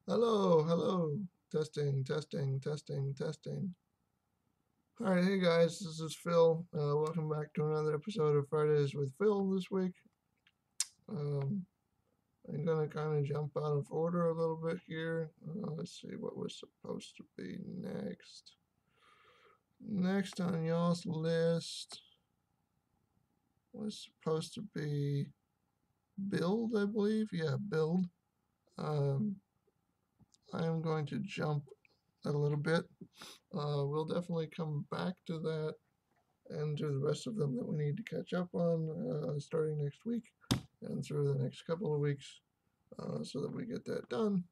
Hello, hello. Testing, testing, testing, testing. All right, hey guys, this is Phil. Welcome back to another episode of Fridays with Phil this week. Um, I'm gonna kind of jump out of order a little bit here. Let's see what was supposed to be next. Next on y'all's list was supposed to be build, I believe. Yeah, build. Um, I am going to jump a little bit. We'll definitely come back to that and do the rest of them that we need to catch up on starting next week and through the next couple of weeks so that we get that done.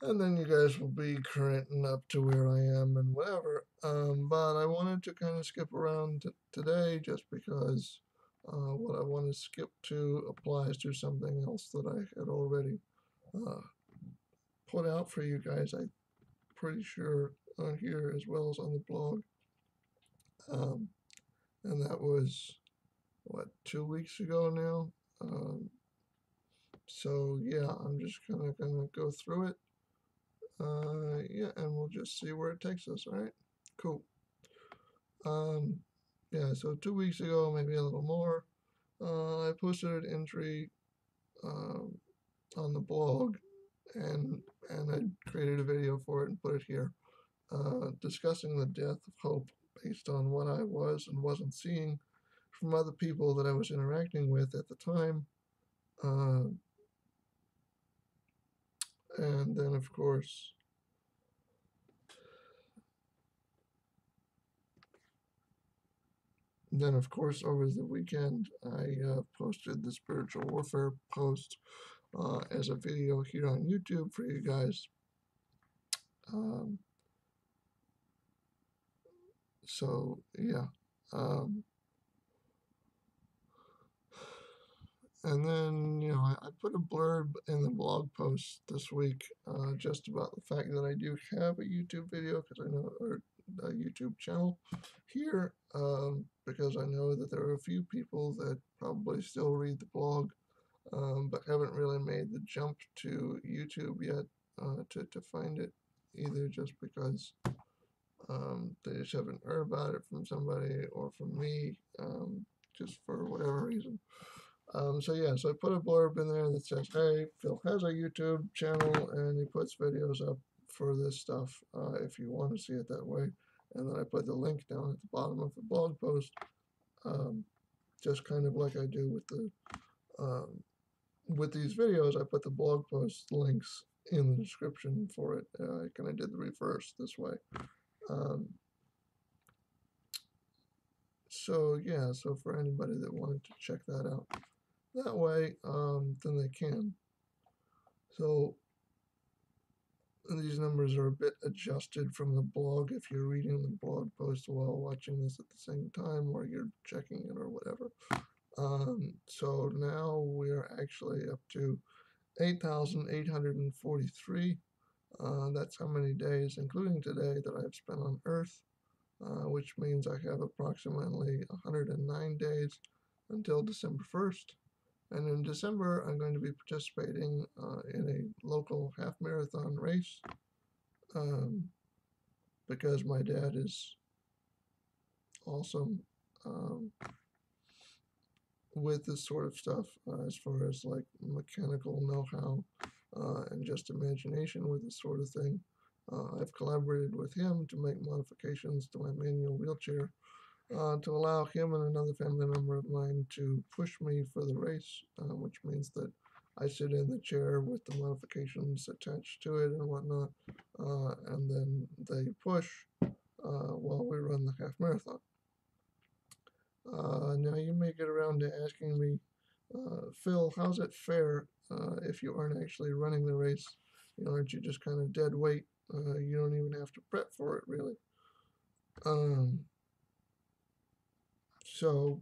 And then you guys will be current and up to where I am and whatever. But I wanted to kind of skip around today just because what I want to skip to applies to something else that I had already uh, put out for you guys. I'm pretty sure on here as well as on the blog. Um, and that was what, 2 weeks ago now. So yeah, I'm just kind of gonna go through it. Yeah, and we'll just see where it takes us. All right, cool. Um, yeah, so 2 weeks ago, maybe a little more, I posted an entry um, on the blog, and I created a video for it and put it here, discussing the death of hope based on what I was and wasn't seeing from other people that I was interacting with at the time. Uh, and then, of course, over the weekend, I posted the spiritual warfare post as a video here on YouTube for you guys. Um, so, yeah. Um, and then, I put a blurb in the blog post this week just about the fact that I do have a YouTube video because I know, or a YouTube channel here, because I know that there are a few people that probably still read the blog, but haven't really made the jump to YouTube yet to find it, either just because they just haven't heard about it from somebody or from me, just for whatever reason. So yeah, so I put a blurb in there that says, "Hey, Phil has a YouTube channel and he puts videos up for this stuff if you want to see it that way." And then I put the link down at the bottom of the blog post, um, just kind of like I do um, with these videos. I put the blog post links in the description for it. I kind of did the reverse this way. Um, so yeah, so for anybody that wanted to check that out that way, then they can. So these numbers are a bit adjusted from the blog if you're reading the blog post while watching this at the same time or you're checking it or whatever. So now we're actually up to 8,843. That's how many days, including today, that I've spent on Earth, which means I have approximately 109 days until December 1st. And in December, I'm going to be participating in a local half marathon race um, because my dad is awesome with this sort of stuff as far as like mechanical know-how and just imagination with this sort of thing. I've collaborated with him to make modifications to my manual wheelchair to allow him and another family member of mine to push me for the race, which means that I sit in the chair with the modifications attached to it and whatnot, and then they push while we run the half marathon. Now you may get around to asking me, Phil, how's it fair if you aren't actually running the race? Aren't you just kind of dead weight? You don't even have to prep for it, really. Um, so,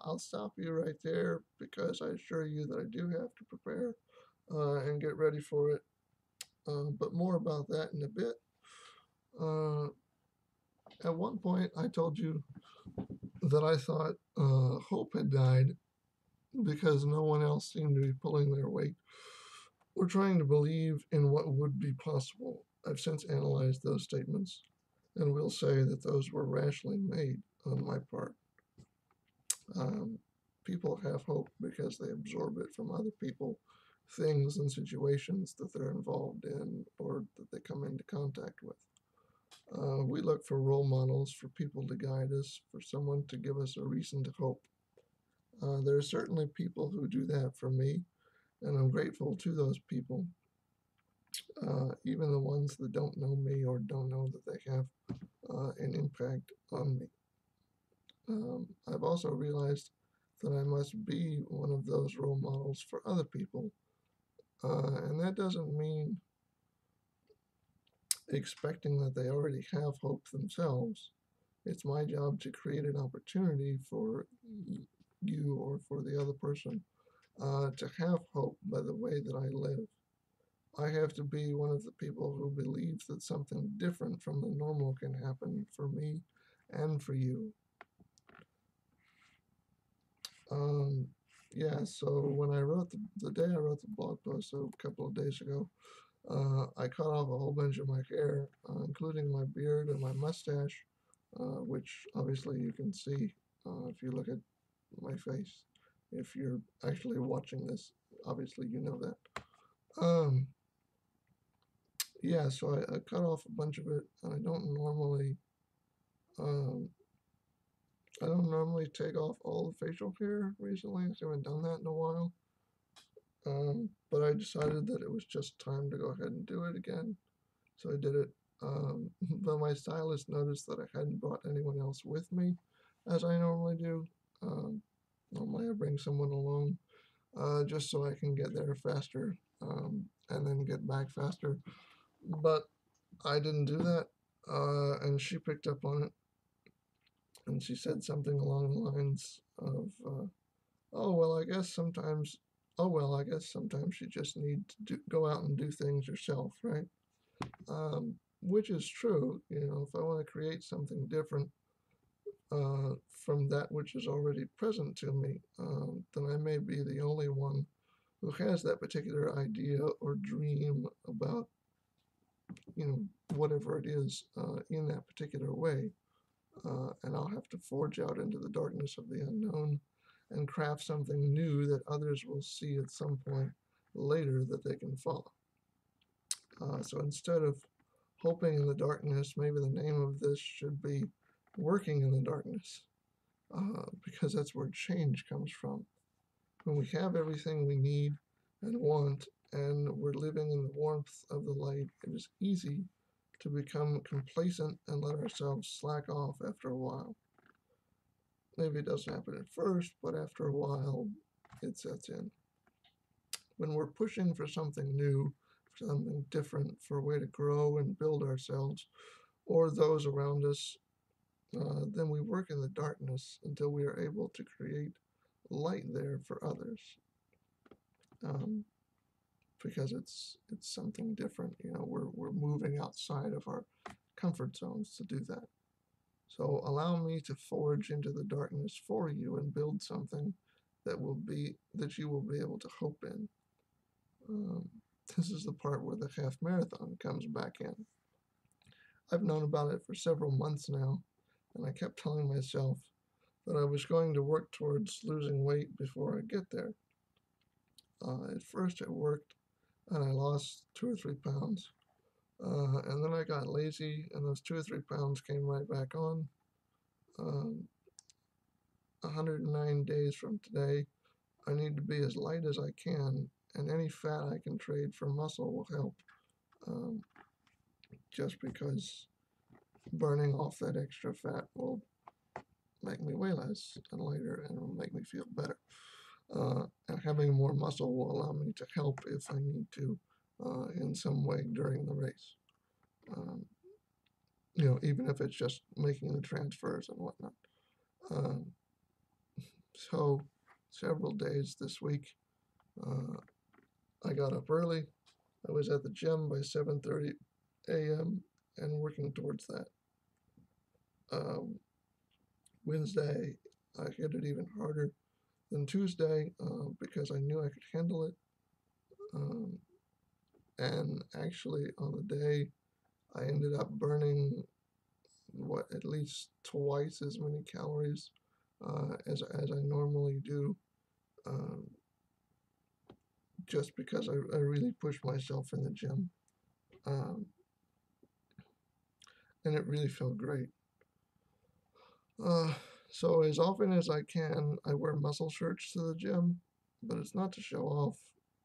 I'll stop you right there because I assure you that I do have to prepare and get ready for it. But more about that in a bit. Uh, at one point, I told you that I thought hope had died because no one else seemed to be pulling their weight. We're trying to believe in what would be possible. I've since analyzed those statements, and will say that those were rashly made on my part. Um, People have hope because they absorb it from other people, things, and situations that they're involved in or that they come into contact with. We look for role models, for people to guide us, for someone to give us a reason to hope. There are certainly people who do that for me, and I'm grateful to those people, even the ones that don't know me or don't know that they have an impact on me. I've also realized that I must be one of those role models for other people, and that doesn't mean expecting that they already have hope themselves. It's my job to create an opportunity for you or for the other person to have hope by the way that I live. I have to be one of the people who believes that something different from the normal can happen for me and for you. Um, yeah, so when I wrote the day I wrote the blog post a couple of days ago, I cut off a whole bunch of my hair, including my beard and my mustache, which obviously you can see if you look at my face. If you're actually watching this, obviously you know that. Um, yeah, so I cut off a bunch of it, and um, I don't normally take off all the facial hair recently. I haven't done that in a while. But I decided that it was just time to go ahead and do it again. So I did it. But my stylist noticed that I hadn't brought anyone else with me, as I normally do. Um, Normally I bring someone along, just so I can get there faster, and then get back faster. But I didn't do that, and she picked up on it, and she said something along the lines of, "Oh well, I guess sometimes, oh well, I guess sometimes you just need to go out and do things yourself, right?" Which is true. If I want to create something different from that which is already present to me, then I may be the only one who has that particular idea or dream about, whatever it is in that particular way. And I'll have to forge out into the darkness of the unknown and craft something new that others will see at some point later that they can follow. So instead of hoping in the darkness, maybe the name of this should be working in the darkness, because that's where change comes from. When we have everything we need and want, and we're living in the warmth of the light, it is easy to become complacent and let ourselves slack off after a while. Maybe it doesn't happen at first, but after a while, it sets in. When we're pushing for something new, for something different, for a way to grow and build ourselves or those around us, then we work in the darkness until we are able to create light there for others. Um, because it's something different. We're moving outside of our comfort zones to do that. So allow me to forge into the darkness for you and build something that you will be able to hope in. Um, this is the part where the half marathon comes back in. I've known about it for several months now, and I kept telling myself that I was going to work towards losing weight before I get there. At first it worked, and I lost 2 or 3 pounds. And then I got lazy, and those 2 or 3 pounds came right back on. 109 days from today, I need to be as light as I can, and any fat I can trade for muscle will help. Um, just because burning off that extra fat will make me weigh less and lighter and will make me feel better. And having more muscle will allow me to help if I need to in some way during the race. Um, even if it's just making the transfers and whatnot. Um, so, several days this week, I got up early. I was at the gym by 7:30 a.m. and working towards that. Wednesday, I hit it even harder than Tuesday because I knew I could handle it. Um, And actually, on the day, I ended up burning at least twice as many calories as I normally do, um, just because I really pushed myself in the gym, um, and it really felt great. Uh, so as often as I can, I wear muscle shirts to the gym, but it's not to show off.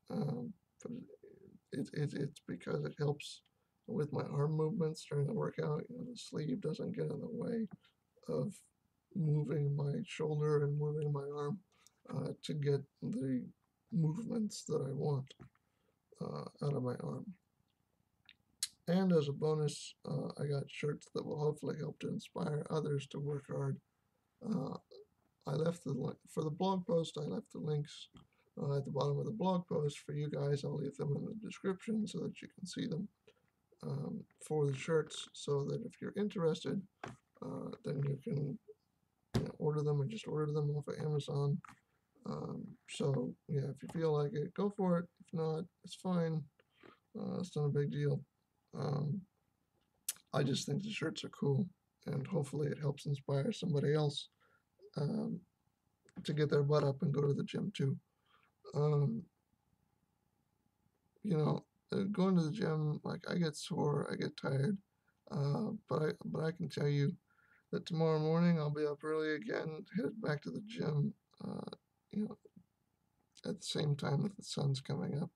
But it's because it helps with my arm movements during the workout. The sleeve doesn't get in the way of moving my shoulder and moving my arm to get the movements that I want out of my arm. And as a bonus, I got shirts that will hopefully help to inspire others to work hard. Uh, I left the link for the blog post. I left the links at the bottom of the blog post for you guys. I'll leave them in the description so that you can see them for the shirts. So that if you're interested, then you can order them and just order them off of Amazon. So yeah, if you feel like it, go for it. If not, it's fine. It's not a big deal. Um, I just think the shirts are cool, and hopefully it helps inspire somebody else um, to get their butt up and go to the gym too. Um, Going to the gym, like I get sore, I get tired, but I can tell you that tomorrow morning I'll be up early again, headed back to the gym. Uh, you know, at the same time that the sun's coming up,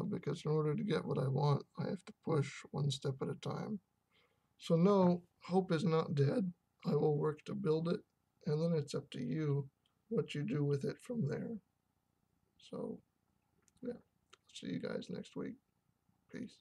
because in order to get what I want, I have to push one step at a time. So no, hope is not dead. I will work to build it, and then it's up to you what you do with it from there. So yeah, see you guys next week. Peace.